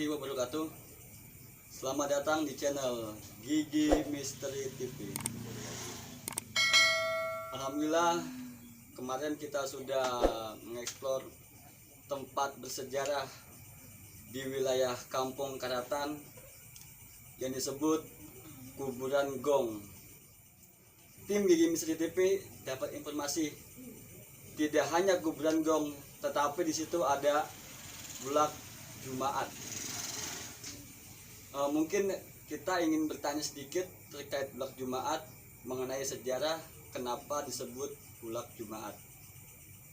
warahmatullahi wabarakatuh. Selamat datang di channel Gigi Misteri TV. Alhamdulillah, kemarin kita sudah mengeksplor tempat bersejarah di wilayah Kampung Karatan yang disebut Kuburan Gong. Tim Gigi Misteri TV dapat informasi tidak hanya Kuburan Gong, tetapi di situ ada Bulak Jumaat. Mungkin kita ingin bertanya sedikit terkait Bulak Jumaat, mengenai sejarah kenapa disebut Bulak Jumaat.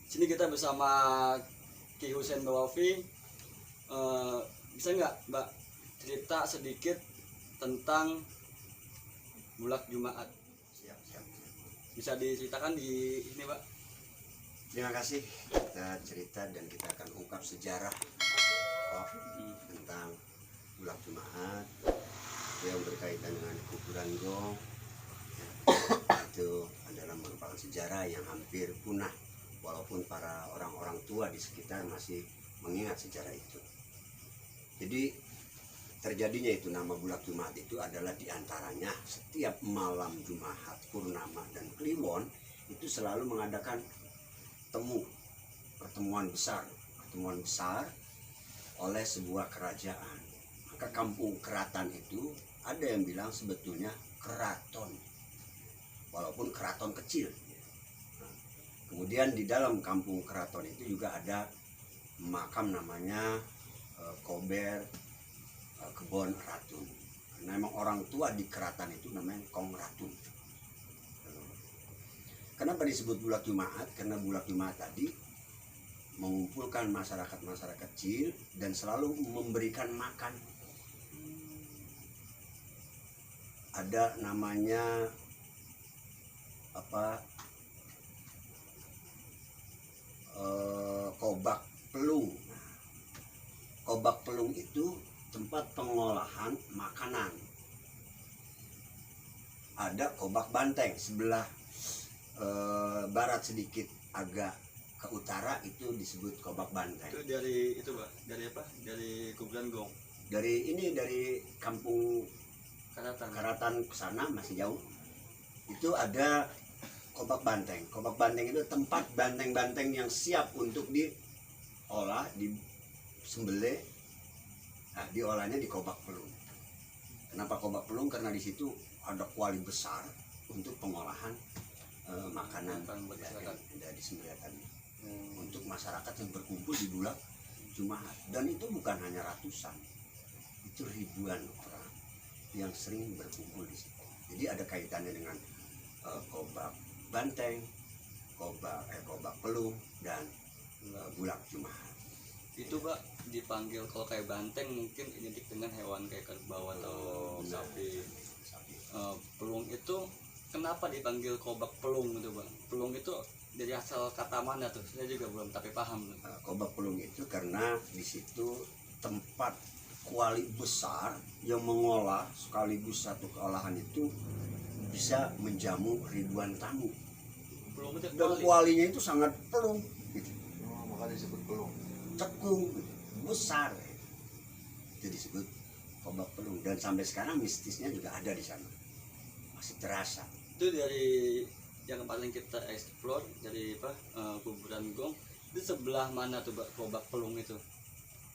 Sini kita bersama Ki Husein Bawafi. Bisa nggak Mbak cerita sedikit tentang Bulak Jumaat? Siap. Bisa diceritakan di ini, Pak? Terima kasih. Kita cerita dan kita akan ungkap sejarah tentang Bulak Jumaat yang berkaitan dengan Kuburan Gong. Itu adalah merupakan sejarah yang hampir punah, walaupun para orang-orang tua di sekitar masih mengingat sejarah itu. Jadi terjadinya itu nama Bulak Jumaat itu adalah diantaranya setiap malam Jumat, Purnama dan Kliwon itu selalu mengadakan pertemuan besar oleh sebuah kerajaan. Maka kampung Karatan itu ada yang bilang sebetulnya keraton, walaupun keraton kecil. Kemudian di dalam kampung Keraton itu juga ada makam namanya Kober Kebon Ratun. Karena memang orang tua di Karatan itu namanya Kong Ratun. Kenapa disebut Bulak Jumaat? Karena Bulak Jumaat tadi mengumpulkan masyarakat kecil dan selalu memberikan makan. Ada namanya Kobak Pelung. Kobak Pelung itu tempat pengolahan makanan. Ada Kobak Banteng sebelah barat sedikit, agak ke utara itu disebut Kobak Banteng. Itu dari itu, Pak? Dari apa? Dari Kuburan Gong. Dari kampung Karatan ke sana masih jauh. Itu ada Kobak Banteng. Kobak Banteng itu tempat banteng-banteng yang siap untuk diolah, disembelih. Nah, diolahnya di Kobak Pelung. Kenapa Kobak Pelung? Karena di situ ada kuali besar untuk pengolahan makanan dari disembelih tadi. Untuk masyarakat yang berkumpul di Bulak Jumaat. Dan itu bukan hanya ratusan, itu ribuan orang yang sering berkumpul di situ. Jadi ada kaitannya dengan Kobak Banteng, Kobak Pelung dan Bulak Jumaat. Itu, Pak, dipanggil kalau kayak banteng mungkin identik dengan hewan kayak kerbau atau sapi. Pelung itu kenapa dipanggil Kobak Pelung itu, Bang? Pelung itu dari asal kata mana tuh? Saya juga belum tapi paham. Kobak Pelung itu karena di situ tempat kuali besar yang mengolah, sekaligus satu keolahan itu bisa menjamu ribuan tamu. Pelung itu Dan kualinya itu sangat pelung gitu. Makanya disebut pelung. Cekung besar. Itu disebut Kobak Pelung, dan sampai sekarang mistisnya juga ada di sana. Masih terasa. Itu dari yang paling kita explore dari Kuburan Gong. Itu sebelah mana tuh, Pak, Kobak Pelung itu?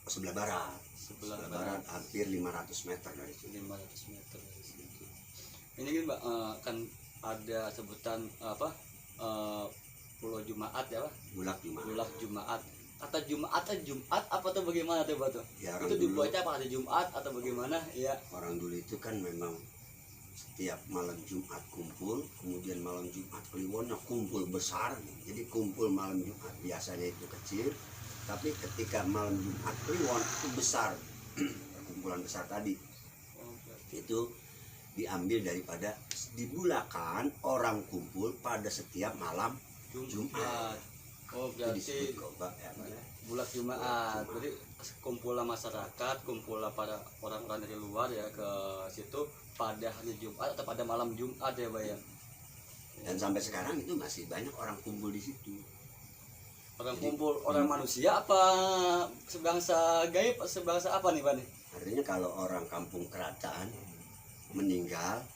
Sebelah barat. Sebelah Barat hampir 500 meter dari sini. 500 meter dari situ. Ini kan, Pak, kan ada sebutan Pulau Jumaat ya, Pak? Bulak Jumaat. Bulak Jumaat. Kata Jumaat apa tuh bagaimana tuh, Pak tuh? Ya, itu dibaca apa ada Jumat atau bagaimana? Ya. Orang dulu itu kan memang setiap malam Jumat kumpul, kemudian malam Jumat Kliwonnya kumpul besar. Jadi kumpul malam Jumat biasanya itu kecil, tapi ketika malam Jumat Kliwon itu besar. Perkumpulan besar tadi itu diambil daripada dibulakan orang kumpul pada setiap malam Jumat. Oh, berarti Bulak Jumaat. Jadi kumpulan masyarakat, kumpulan para orang-orang dari luar ya ke situ pada hari Jumat atau pada malam Jumat ya, Pak ya. Dan sampai sekarang itu masih banyak orang kumpul di situ. Orang kumpul orang manusia apa sebangsa gaib, sebangsa apa nih, Pak nih? Artinya kalau orang kampung Keratan meninggal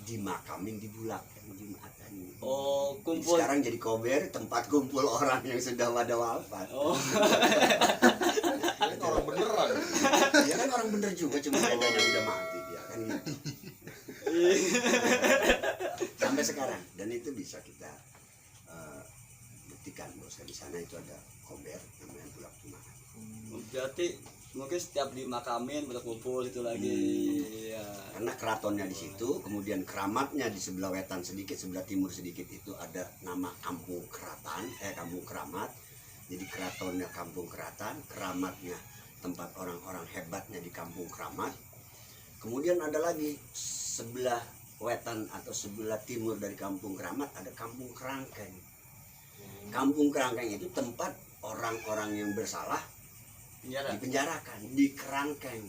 dimakamin di Bulak yang Jumatan. Oh, kumpul. Sekarang jadi kober, tempat kumpul orang yang sudah pada wafat. Oh. Ini orang beneran. Dia kan orang bener juga, cuma bedanya udah mati dia kan gitu. Sampai sekarang, dan itu bisa kita buktikan bahwa di sana itu ada kober namanya Bulak Jumat. Berarti mungkin setiap dimakamin berkumpul itu lagi. Ya. Karena keratonnya di situ, kemudian keramatnya di sebelah wetan sedikit, sebelah timur sedikit itu ada nama Kampung Keratan, Kampung Keramat. Jadi keratonnya Kampung Keratan, keramatnya tempat orang-orang hebatnya di Kampung Keramat. Kemudian ada lagi sebelah wetan atau sebelah timur dari Kampung Keramat ada Kampung Kerangkeng. Kampung Kerangkeng itu tempat orang-orang yang bersalah Penjara. dipenjarakan di Kerangkeng,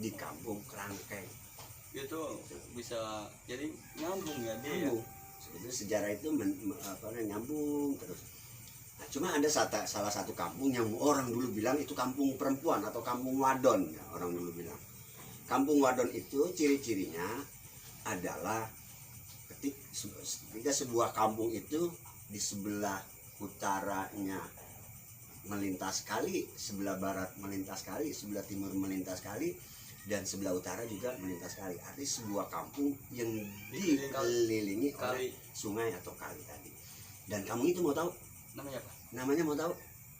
di Kampung Kerangkeng. Itu bisa jadi nyambung ya dia. Nyambung. Itu sejarah itu nyambung terus. Nah, cuma ada salah satu kampung yang orang dulu bilang itu kampung perempuan atau kampung wadon, ya, orang dulu bilang. Kampung wadon itu ciri-cirinya adalah ketika sebuah kampung itu di sebelah utaranya melintas kali, sebelah barat melintas kali, sebelah timur melintas kali, dan sebelah utara juga melintas kali. Artinya sebuah kampung yang dikelilingi oleh sungai atau kali tadi. Dan kampung itu mau tahu Namanya apa? namanya, mau tahu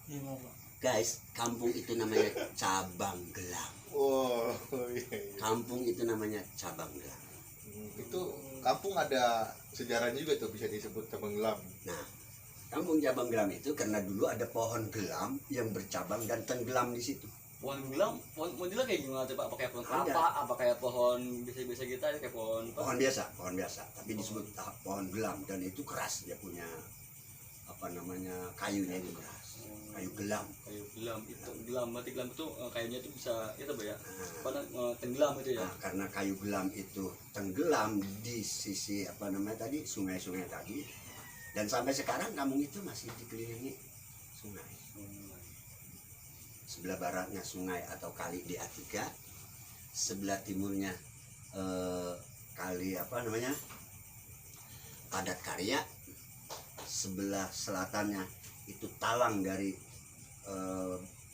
Iya mau Pak. guys? Kampung itu namanya Cabang Gelam. Oh, iya. Kampung itu namanya Cabang Gelam. Itu kampung ada sejarahnya juga tuh, bisa disebut Cabang Gelam. Nah, Kampung Cabang Gelam itu karena dulu ada pohon gelam yang bercabang dan tenggelam di situ. Pohon gelam, pohon gelam kayak gimana tuh Pak? Pakai pohon Ada. kelapa, apa kayak pohon biasa-biasa kita kayak pohon apa? Pohon biasa, tapi disebut pohon gelam, dan itu keras, dia punya apa namanya, kayunya itu keras, kayu gelam. Kayu gelam itu gelam, berarti gelam itu kayunya itu bisa itu Pak ya? Nah, Pada tenggelam itu ya? nah, karena kayu gelam itu tenggelam di sisi apa namanya tadi, sungai-sungai tadi, dan sampai sekarang kampung itu masih dikelilingi sungai. Sebelah baratnya sungai atau kali DA3, sebelah timurnya kali apa namanya, Padat Karya, sebelah selatannya itu talang dari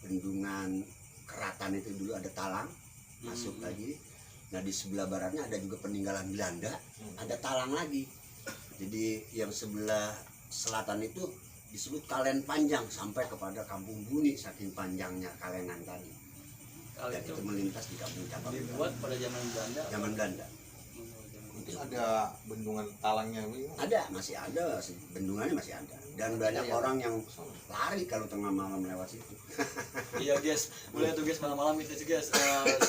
bendungan Keratan, itu dulu ada talang masuk lagi. Nah di sebelah baratnya ada juga peninggalan Belanda, ada talang lagi. Jadi yang sebelah selatan itu disebut Kalen Panjang sampai kepada Kampung Buni, saking panjangnya kalengan tadi. Kali Dan itu itu melintas di Kampung Cabang Gelam. dibuat pada zaman Belanda. Zaman Belanda. Mungkin ada bendungan talangnya. Ada, masih ada, bendungannya masih ada. Dan banyak orang yang lari kalau tengah malam lewat situ. Iya guys, boleh tuh guys malam-malam itu guys.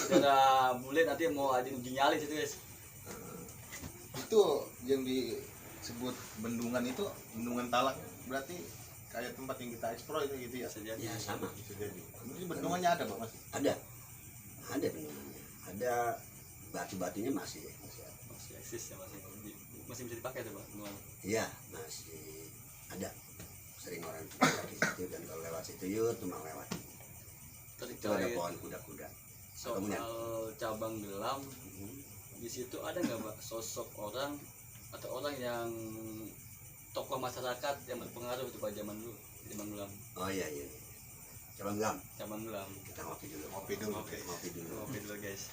Saudara boleh nanti mau ada uji nyali situ guys. Itu yang disebut bendungan itu, bendungan talang, berarti kayak tempat yang kita eksplor itu gitu ya. Saja. Ya sama, Bisa jadi. Mungkin bendungannya ada Pak Mas. ada bendungannya. Ada batu-batunya masih ada. Masih eksis ya, masih bisa dipakai tuh Pak. Bendungan. Iya, masih ada. Sering orang lewat di situ, dan kalau lewat situ yuk cuma lewat. Itu ada Terkait pohon kuda-kuda. soal cabang gelam, di situ ada nggak Pak sosok orang atau orang yang tokoh masyarakat yang berpengaruh itu Pak zaman dulu, zaman gelam, Oh iya. Cabang Gelam. zaman gelam. Kita ngopi dulu. Ngopi dulu. Ngopi dulu. Oke dulu guys.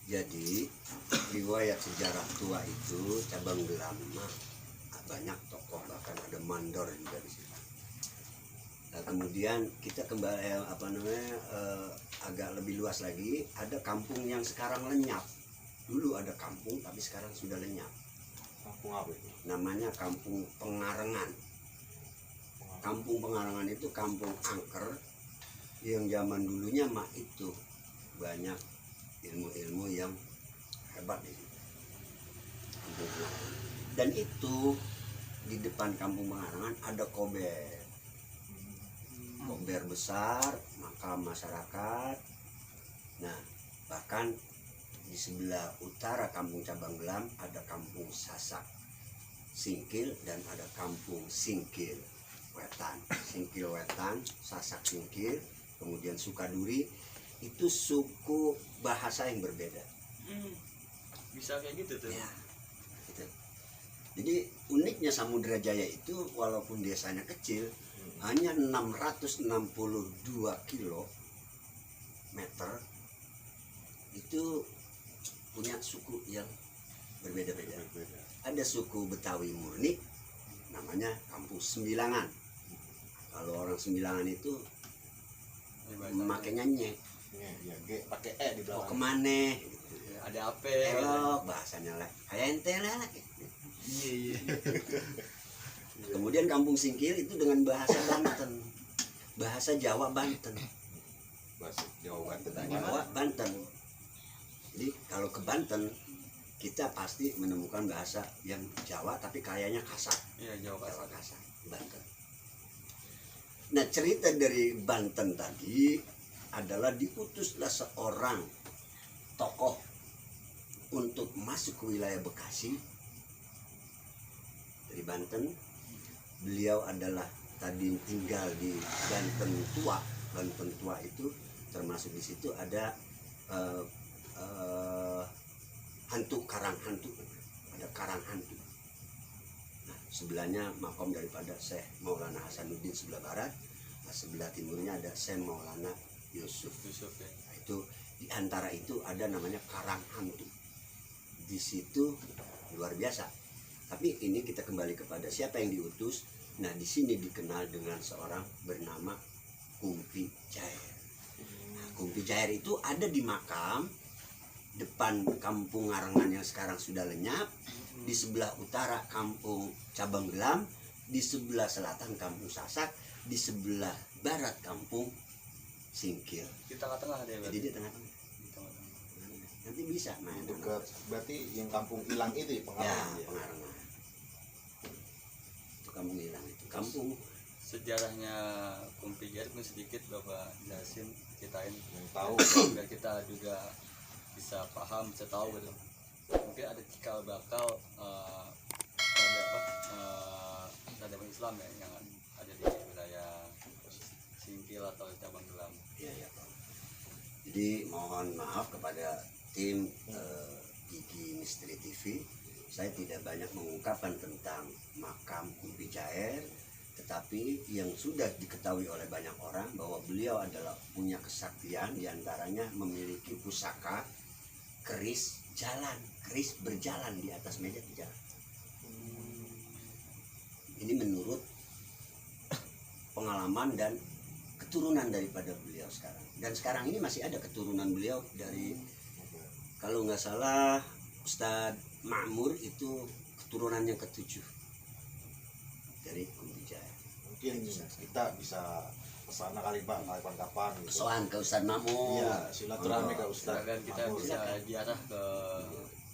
Jadi riwayat sejarah tua itu Cabang Gelam banyak tokoh, bahkan ada mandor juga di situ. Nah, kemudian kita kembali agak lebih luas lagi, ada kampung yang sekarang lenyap. Dulu ada kampung tapi sekarang sudah lenyap. Kampung apa itu? Namanya Kampung Pengarengan. Kampung Pengarengan itu kampung angker yang zaman dulunya itu banyak ilmu-ilmu yang hebat di situ. Kampung Pengarengan. Dan itu di depan Kampung Pengarengan ada kober besar, makam masyarakat. Nah, bahkan di sebelah utara Kampung Cabang Gelam ada Kampung Sasak Singkil dan ada Kampung Singkil. Wetan, Singkil Wetan, Sasak Singkil, kemudian Sukaduri, itu suku bahasa yang berbeda. Bisa kayak gitu tuh. Ya, gitu. Jadi uniknya Samudra Jaya itu walaupun desanya kecil, hanya 662 kilometer, itu punya suku yang berbeda-beda. Ada suku Betawi murni, namanya Kampung Sembilangan. Kalau orang Sembilangan itu makanya nye, Ya, G pakai E di mau belakang. kemana? Gitu. ada apa Elok bahasanya lah, kayak ente lah. Iya. Kemudian Kampung Singkil itu dengan bahasa Banten, bahasa Jawa Banten. Bahasa Jawa Banten. Jawa Banten. Jadi kalau ke Banten kita pasti menemukan bahasa yang Jawa tapi kayaknya kasar. iya Jawa Jawa kasar. kasar, Banten. Nah cerita dari Banten tadi adalah diutuslah seorang tokoh untuk masuk ke wilayah Bekasi dari Banten. Beliau adalah tadi tinggal di Banten Tua. Banten Tua itu termasuk di situ ada hantu, karang hantu, ada karang hantu. Nah, sebelahnya makom daripada Syekh Maulana Hasanuddin sebelah barat, nah, sebelah timurnya ada Syekh Maulana Yusuf. Ya. Nah, itu di antara itu ada namanya karang hantu. Di situ luar biasa. Tapi ini kita kembali kepada siapa yang diutus. Nah, di sini dikenal dengan seorang bernama Kumpi Jair. Nah, Kumpi Jair itu ada di makam depan Kampung Ngarengan yang sekarang sudah lenyap, di sebelah utara Kampung Cabang Gelam, di sebelah selatan Kampung Sasak, di sebelah barat Kampung Singkil. Di tengah-tengah deh Jadi berarti. di tengah-tengah. Di tengah-tengah. Nanti bisa main. Dekat berarti yang kampung hilang itu ya Ya, pengalaman ya. Pengarengan. Itu kampung hilang itu. Kampung Sejarahnya Kumpi Jair mungkin sedikit Bapak jelasin, ceritain Yang tahu biar kita juga bisa paham, bisa tahu gitu. Mungkin ada cikal bakal peradaban Islam ya yang ada di wilayah Singkil atau Cabang Gelam. ya ya Pak. Jadi mohon maaf kepada tim Gigi Misteri TV, saya tidak banyak mengungkapkan tentang makam Kumpi Jair, tetapi yang sudah diketahui oleh banyak orang bahwa beliau adalah punya kesaktian, diantaranya memiliki pusaka keris jalan, keris berjalan di atas meja jalan. Ini menurut pengalaman dan keturunan daripada beliau sekarang. Dan sekarang ini masih ada keturunan beliau dari, kalau nggak salah Ustadz Ma'mur itu keturunan yang ke-7 dari Kumpi Jair. mungkin kita bisa kesana kali Pak, kapan-kapan gitu. Soan ke Ustadz Ma'mur. Iya, silaturahmi ke Ustaz. Silakan kita Ma'mur. bisa ziarah ke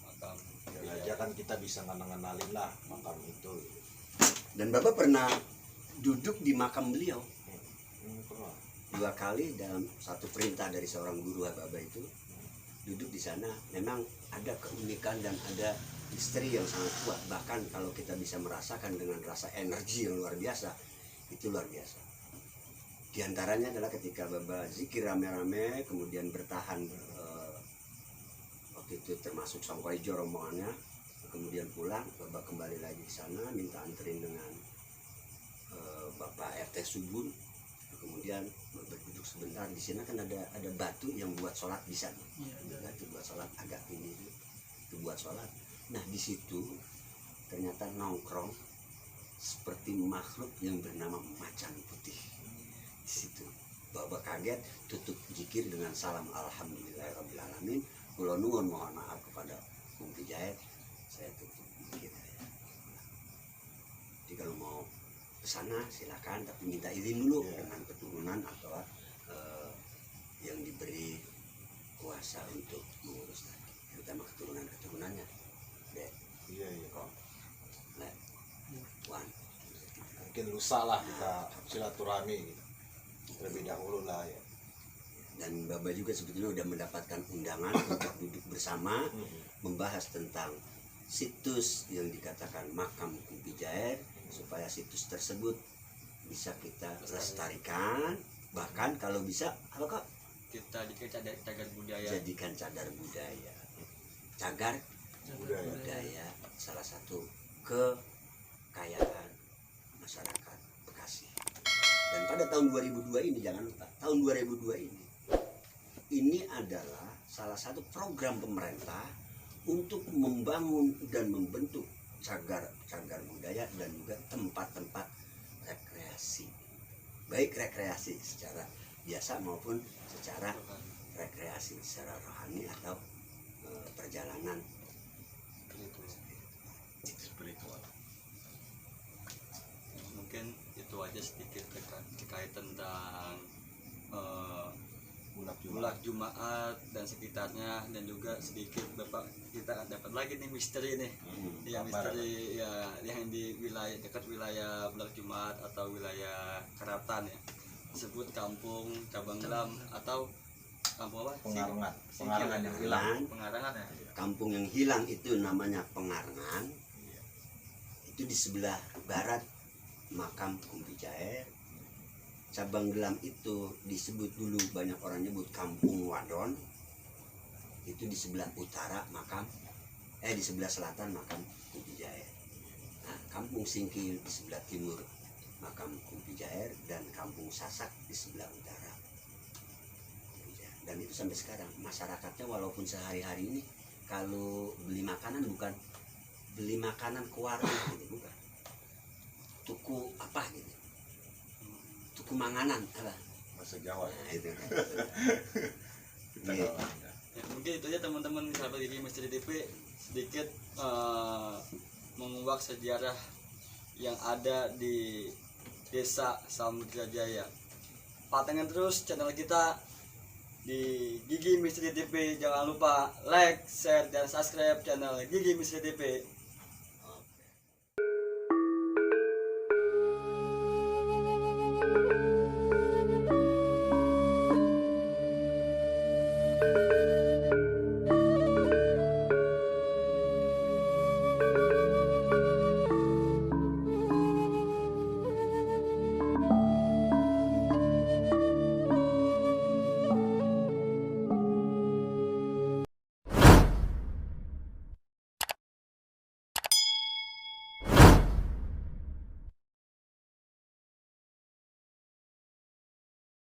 makam. Ya aja kan kita bisa ngenalin lah makam itu. Dan Bapak pernah duduk di makam beliau Pernah. 2 kali dalam satu perintah dari seorang guru Aba itu. Duduk di sana memang ada keunikan dan ada misteri yang sangat kuat. Bahkan kalau kita bisa merasakan dengan rasa energi yang luar biasa, itu luar biasa. Di antaranya adalah ketika Bapak zikir rame-rame, kemudian bertahan waktu itu termasuk Sangkaijo rombongannya, kemudian pulang, Bapak kembali lagi ke sana, minta anterin dengan Bapak RT Subun. Kemudian berduduk sebentar di sini kan ada batu yang buat sholat di sana. Batu buat sholat agak tinggi itu buat sholat. Nah di situ ternyata nongkrong seperti makhluk yang bernama macan putih. Di situ Bapak kaget, tutup zikir dengan salam alhamdulillahirobbilalamin. Kula nuwun mohon maaf kepada Kumpi Jair, saya tutup zikir. Jadi kalau mau kesana silakan, tapi minta izin dulu dengan keturunan atau yang diberi kuasa untuk mengurus tadi, terutama keturunannya. Dek, Iya. kok, lek, wan. Mungkin lusa lah kita silaturahmi gitu. Terlebih dahulu lah ya. Dan Bapak juga sebetulnya sudah mendapatkan undangan untuk duduk bersama membahas tentang situs yang dikatakan makam Kumpi Jair, supaya situs tersebut bisa kita lestarikan, bahkan kalau bisa apa kok kita jadikan cagar budaya. jadikan cagar budaya. Cagar budaya salah satu kekayaan masyarakat Bekasi. Dan pada tahun 2002 ini, jangan lupa, tahun 2002 ini adalah salah satu program pemerintah untuk membangun dan membentuk cagar budaya dan juga tempat-tempat rekreasi. Baik rekreasi secara biasa maupun secara rekreasi secara rohani atau perjalanan spiritual. Mungkin itu aja sedikit terkait tentang bulan Jumat dan sekitarnya, dan juga sedikit Bapak kita dapat lagi nih misteri nih. Ya misteri ya yang di wilayah dekat wilayah Bulan Jumat atau wilayah Karatan ya. Disebut kampung Cabang Gelam atau kampung apa? Pengarangan yang hilang. Pengarangan ya. kampung yang hilang itu namanya Pengarangan. Itu di sebelah barat makam Kumpi Jaer. Cabang Gelam itu disebut dulu banyak orang nyebut Kampung Wadon. Itu di sebelah utara makam di sebelah selatan makam Kumpi Jaer. Nah, Kampung Singkil di sebelah timur makam Kumpi Jaer, dan Kampung Sasak di sebelah utara Kumpi Jaer. Dan itu sampai sekarang masyarakatnya walaupun sehari-hari ini kalau beli makanan bukan beli makanan ke warung gitu, bukan tuku apa gitu, tuku manganan apa Bahasa Jawa. nah, itu kan. Kita Iya. nggak- Ya, mungkin itu aja teman-teman sahabat Gigi Misteri DP, sedikit menguak sejarah yang ada di Desa Samudra Jaya. Pantengin terus channel kita di Gigi Misteri DP. Jangan lupa like, share, dan subscribe channel Gigi Misteri DP.